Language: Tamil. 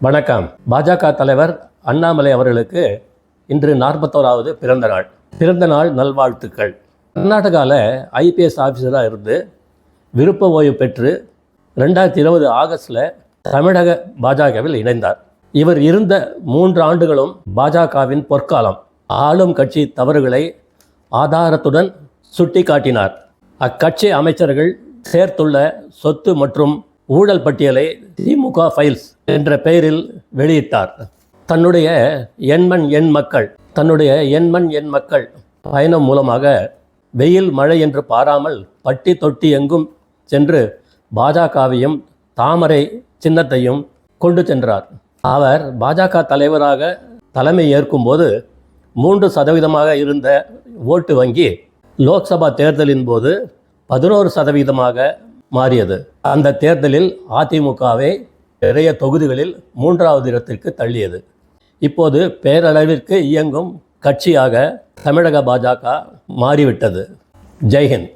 வணக்கம். பாஜக தலைவர் அண்ணாமலை அவர்களுக்கு இன்று 41வது பிறந்த நாள் நல்வாழ்த்துக்கள். கர்நாடகாவில் ஐபிஎஸ் ஆஃபீஸராக இருந்து விருப்ப ஓய்வு பெற்று 2020 ஆகஸ்டில் தமிழக பாஜகவில் இணைந்தார். இவர் இருந்த 3 ஆண்டுகளும் பாஜகவின் பொற்காலம். ஆளும் கட்சி தவறுகளை ஆதாரத்துடன் சுட்டி காட்டினார். அக்கட்சி அமைச்சர்கள் சேர்த்துள்ள சொத்து மற்றும் ஊழல் பட்டியலை திமுக ஃபைல்ஸ் என்ற பெயரில் வெளியிட்டார். தன்னுடைய எண்மண் எண் மக்கள் பயணம் மூலமாக வெயில் மழை என்று பாராமல் பட்டி தொட்டி எங்கும் சென்று பாஜகவையும் தாமரை சின்னத்தையும் கொண்டு சென்றார். அவர் பாஜக தலைவராக தலைமை ஏற்கும்போது 3% இருந்த ஓட்டு வங்கி லோக்சபா தேர்தலின் போது 11% மாறியது. அந்த தேர்தலில் அதிமுகவை நிறைய தொகுதிகளில் 3வது இடத்திற்கு தள்ளியது. இப்போது பேரளவிற்கு இயங்கும் கட்சியாக தமிழக பாஜக மாறிவிட்டது. ஜெய்ஹிந்த்.